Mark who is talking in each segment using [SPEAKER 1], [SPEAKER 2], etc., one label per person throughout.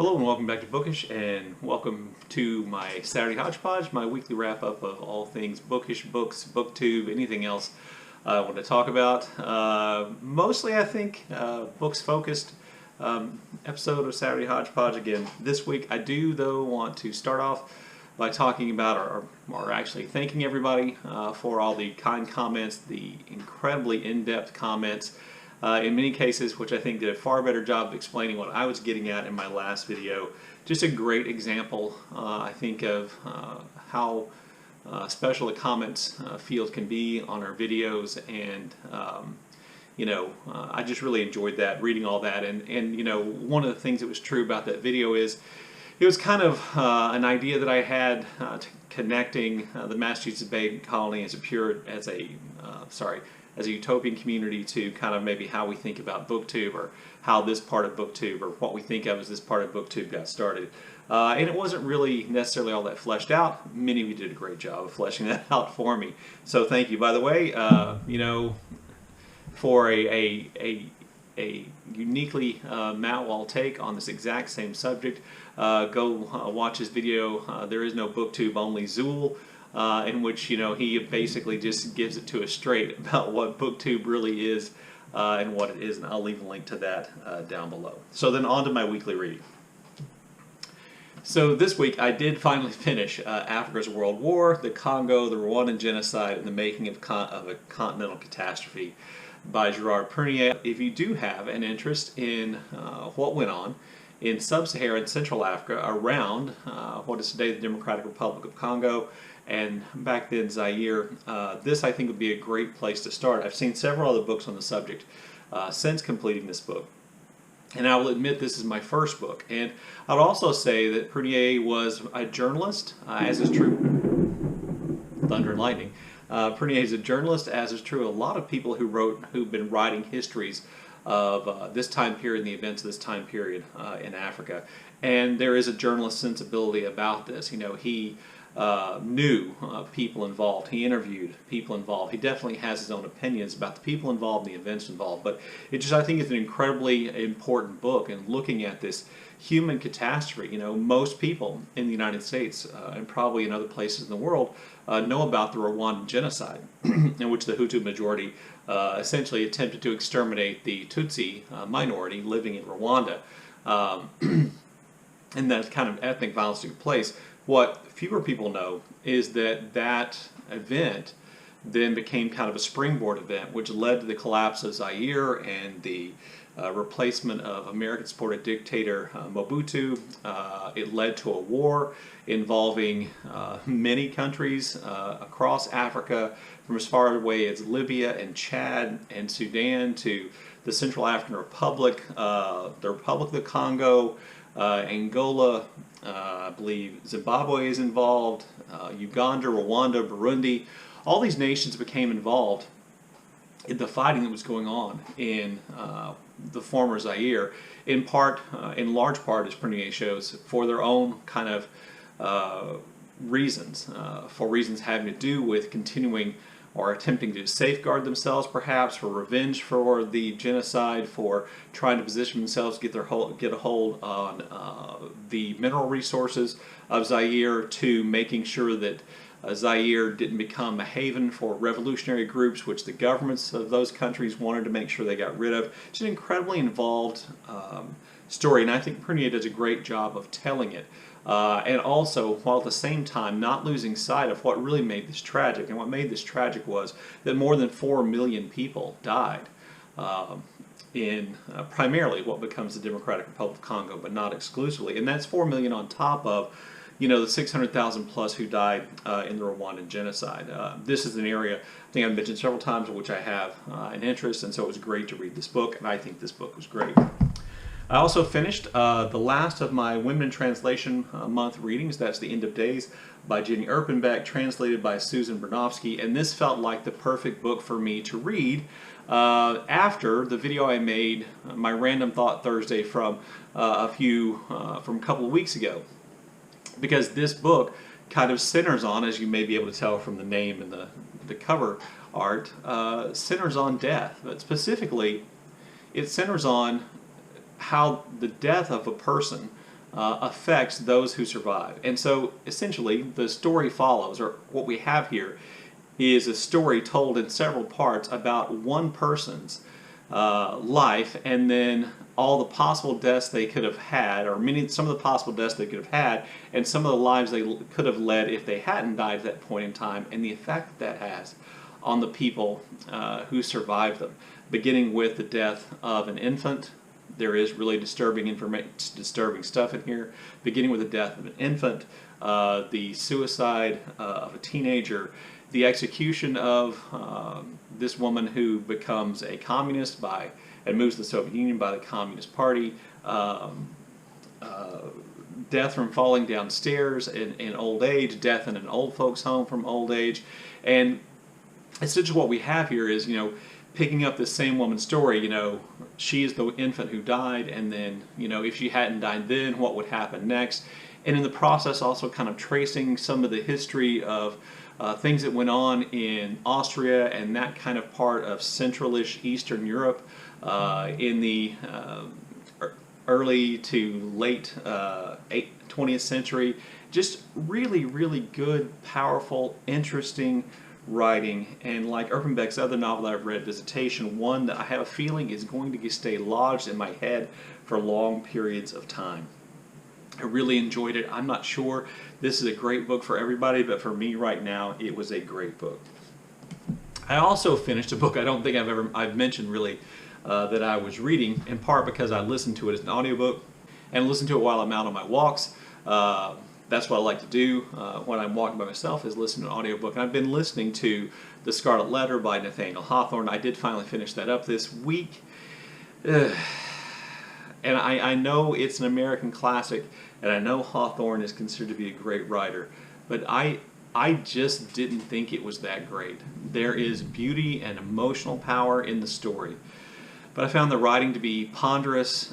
[SPEAKER 1] Hello and welcome back to Bookish, and welcome to my Saturday Hodgepodge, my weekly wrap-up of all things bookish, books, booktube, anything else I want to talk about. Mostly, I think, books-focused episode of Saturday Hodgepodge. Again, this week I do, though, want to start off by talking about, or actually thanking everybody for all the kind comments, the incredibly in-depth comments, in many cases, which I think did a far better job of explaining what I was getting at in my last video. Just a great example, I think, of how special the comments field can be on our videos, and I just really enjoyed that, reading all that, and one of the things that was true about that video is it was kind of an idea that I had connecting the Massachusetts Bay Colony as a utopian community to kind of maybe how we think about BookTube, or how this part of BookTube, or what we think of as this part of BookTube got started. And it wasn't really necessarily all that fleshed out. Many of you did a great job of fleshing that out for me. So thank you. By the way, for a uniquely Matt Wall take on this exact same subject, go watch his video, There Is No BookTube, Only Zool, in which he basically just gives it to us straight about what BookTube really is and what it is, and I'll leave a link to that down below. So then on to my weekly reading. So this week I did finally finish Africa's World War, the Congo, the Rwandan Genocide, and the Making of a Continental Catastrophe by Gerard Prunier. If you do have an interest in what went on in sub-Saharan Central Africa around what is today the Democratic Republic of Congo, and back then Zaire, this I think would be a great place to start. I've seen several other books on the subject since completing this book, and I will admit this is my first book. And I would also say that Prunier was a journalist, as is true, thunder and lightning. Prunier is a journalist, as is true a lot of people who've been writing histories of this time period and the events of this time period in Africa. And there is a journalist sensibility about this. He knew people involved. He interviewed people involved. He definitely has his own opinions about the people involved and the events involved. But I think it's an incredibly important book in looking at this human catastrophe. Most people in the United States and probably in other places in the world know about the Rwandan genocide, in which the Hutu majority essentially attempted to exterminate the Tutsi minority living in Rwanda. And that kind of ethnic violence took place. What fewer people know is that event then became kind of a springboard event, which led to the collapse of Zaire and the replacement of American-supported dictator Mobutu. It led to a war involving many countries across Africa, from as far away as Libya and Chad and Sudan to the Central African Republic, the Republic of the Congo, Angola, I believe Zimbabwe is involved, Uganda, Rwanda, Burundi. All these nations became involved in the fighting that was going on in the former Zaire, in large part, as Prunier shows, for their own kind of reasons, for reasons having to do with continuing or attempting to safeguard themselves, perhaps, for revenge for the genocide, for trying to position themselves, get a hold on the mineral resources of Zaire, to making sure that Zaire didn't become a haven for revolutionary groups, which the governments of those countries wanted to make sure they got rid of. It's an incredibly involved story, and I think Prunier does a great job of telling it. And also, while at the same time not losing sight of what really made this tragic. And what made this tragic was that more than 4 million people died in primarily what becomes the Democratic Republic of Congo, but not exclusively. And that's 4 million on top of the 600,000 plus who died in the Rwandan genocide. This is an area I think I've mentioned several times in which I have an interest, and so it was great to read this book, and I think this book was great. I also finished the last of my Women in Translation month readings. That's The End of Days by Jenny Erpenbeck, translated by Susan Bernofsky, and this felt like the perfect book for me to read after the video I made, my Random Thought Thursday from a couple of weeks ago, because this book kind of centers on, as you may be able to tell from the name and the cover art, centers on death, but specifically it centers on how the death of a person affects those who survive. And so essentially the story follows, or what we have here is a story told in several parts about one person's life, and then all the possible deaths they could have had, or some of the possible deaths they could have had, and some of the lives they could have led if they hadn't died at that point in time, and the effect that has on the people who survived them. Beginning with the death of an infant. There is really disturbing stuff in here. Beginning with the death of an infant, the suicide of a teenager, the execution of this woman who becomes a communist and moves to the Soviet Union by the Communist Party, death from falling downstairs in old age, death in an old folks home from old age, and essentially what we have here is, picking up this same woman's story, she is the infant who died, and then, if she hadn't died then, what would happen next? And in the process also kind of tracing some of the history of things that went on in Austria and that kind of part of Centralish Eastern Europe in the early to late 20th century. Just really, really good, powerful, interesting writing, and like Erpenbeck's other novel that I've read, Visitation, one that I have a feeling is going to stay lodged in my head for long periods of time. I really enjoyed it. I'm not sure this is a great book for everybody, but for me right now, it was a great book. I also finished a book I don't think I've mentioned really that I was reading, in part because I listened to it as an audiobook and listened to it while I'm out on my walks. That's what I like to do when I'm walking by myself, is listen to an audiobook. And I've been listening to The Scarlet Letter by Nathaniel Hawthorne. I did finally finish that up this week. And I know it's an American classic, and I know Hawthorne is considered to be a great writer, but I just didn't think it was that great. There is beauty and emotional power in the story, but I found the writing to be ponderous,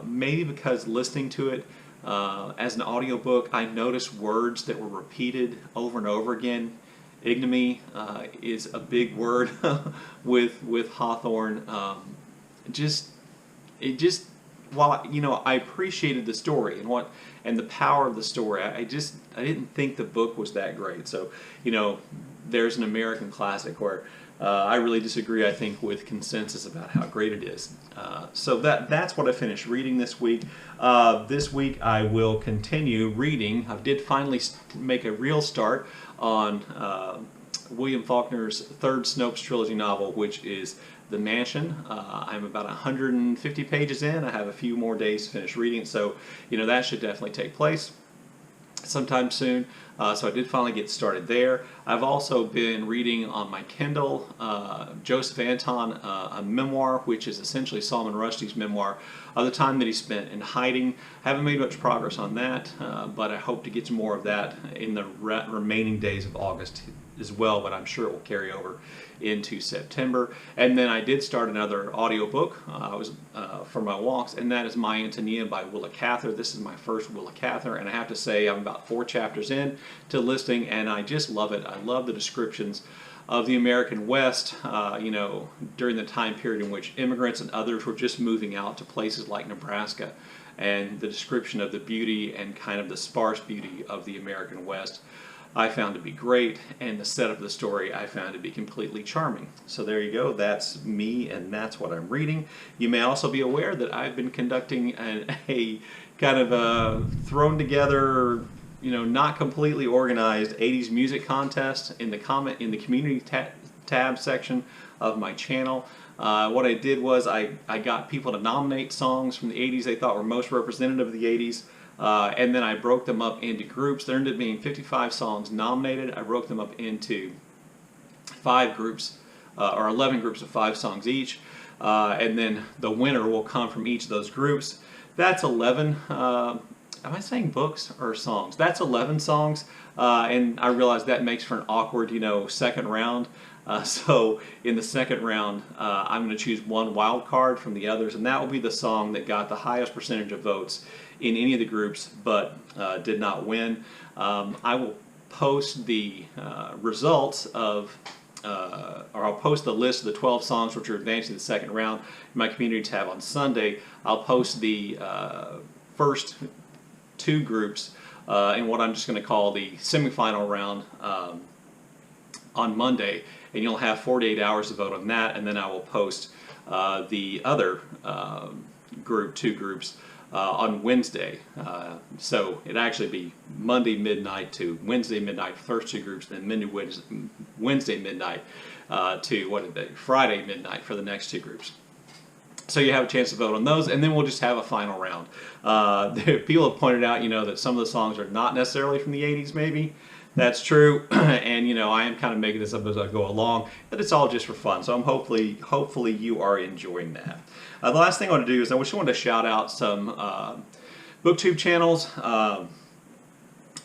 [SPEAKER 1] maybe because listening to it as an audiobook, I noticed words that were repeated over and over again. Ignominy is a big word with Hawthorne. While I appreciated the story and the power of the story, I didn't think the book was that great. So there's an American classic where I really disagree, I think, with consensus about how great it is. So that's what I finished reading this week. This week I will continue reading. I did finally make a real start on William Faulkner's third Snopes trilogy novel, which is The Mansion. I'm about 150 pages in. I have a few more days to finish reading it, so that should definitely take place sometime soon. So I did finally get started there. I've also been reading on my Kindle Joseph Anton, a memoir, which is essentially Salman Rushdie's memoir of the time that he spent in hiding. Haven't made much progress on that, but I hope to get to more of that in the remaining days of August as well, but I'm sure it will carry over into September. And then I did start another audiobook for my walks, and that is My Antonia by Willa Cather. This is my first Willa Cather, and I have to say I'm about 4 chapters in to listing, and I just love it. I love the descriptions of the American West, during the time period in which immigrants and others were just moving out to places like Nebraska, and the description of the beauty and kind of the sparse beauty of the American West I found to be great, and the setup of the story I found to be completely charming. So there you go, that's me and that's what I'm reading. You may also be aware that I've been conducting a kind of a thrown together, not completely organized 80s music contest in the community tab section of my channel. What I did was I got people to nominate songs from the 80s they thought were most representative of the 80s. And then I broke them up into groups. There ended up being 55 songs nominated. I broke them up into 5 groups, or 11 groups of 5 songs each. And then the winner will come from each of those groups. That's 11, am I saying books or songs? That's 11 songs. And I realized that makes for an awkward, second round. So in the second round, I'm going to choose one wild card from the others, and that will be the song that got the highest percentage of votes in any of the groups, but did not win. I will post the results of, or I'll post the list of the 12 songs which are advancing to the second round in my community tab on Sunday. I'll post the first 2 groups in what I'm just going to call the semifinal round on Monday, and you'll have 48 hours to vote on that, and then I will post the other 2 groups on Wednesday. So it'd actually be Monday midnight to Wednesday midnight for the first 2 groups, and then Wednesday midnight to Friday midnight for the next 2 groups. So you have a chance to vote on those, and then we'll just have a final round. People have pointed out, that some of the songs are not necessarily from the 80s, maybe. That's true, and I am kind of making this up as I go along, but it's all just for fun. So I'm hopefully you are enjoying that. The last thing I want to do is I just wanted to shout out some BookTube channels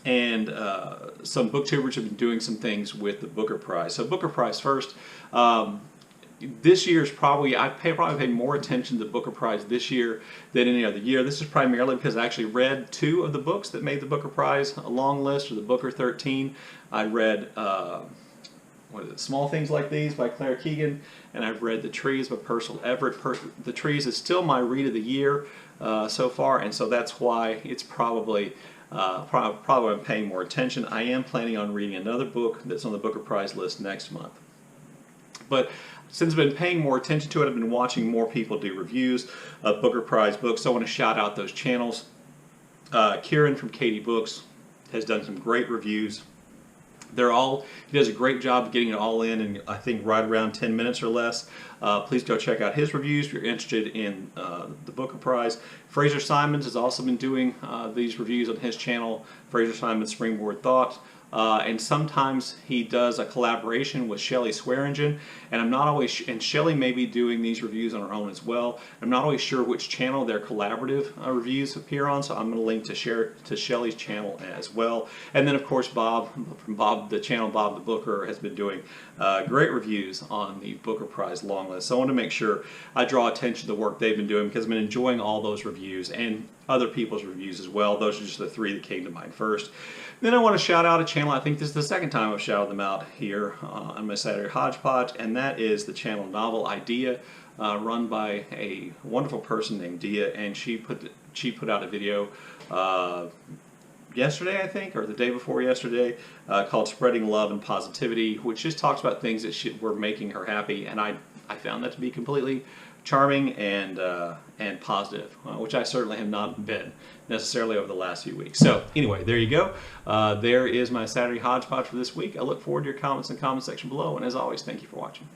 [SPEAKER 1] and some booktubers have been doing some things with the Booker Prize. So Booker Prize first. This year's I probably paid more attention to the Booker Prize this year than any other year. This is primarily because I actually read 2 of the books that made the Booker Prize a long list, or the Booker 13. I read Small Things Like These by Claire Keegan, and I've read The Trees by Percival Everett. The Trees is still my read of the year so far, and so that's why it's probably I'm paying more attention. I am planning on reading another book that's on the Booker Prize list next month. But since I've been paying more attention to it, I've been watching more people do reviews of Booker Prize books, so I want to shout out those channels. Kieran from Katie Books has done some great reviews. He does a great job of getting it all in I think right around 10 minutes or less. Please go check out his reviews if you're interested in the Booker Prize. Fraser Simons has also been doing these reviews on his channel, Fraser Simons Springboard Thoughts. And sometimes he does a collaboration with Shelly Swearingen, and I'm not always, and Shelly may be doing these reviews on her own as well. I'm not always sure which channel their collaborative reviews appear on, so I'm going to link to Shelly's channel as well. And then of course Bob from the channel Bob the Booker has been doing great reviews on the Booker Prize long list. So I want to make sure I draw attention to the work they've been doing, because I've been enjoying all those reviews and other people's reviews as well. Those are just the 3 that came to mind first. Then I want to shout out a channel. I think this is the second time I've shouted them out here on my Saturday Hodgepodge, and that is the channel Novel Idea, run by a wonderful person named Dia, and she put out a video yesterday, I think, or the day before yesterday, called Spreading Love and Positivity, which just talks about things that were making her happy, and I found that to be completely charming and positive, which I certainly have not been necessarily over the last few weeks. So anyway, there you go. There is my Saturday Hodgepodge for this week. I look forward to your comments in the comment section below, and as always, thank you for watching.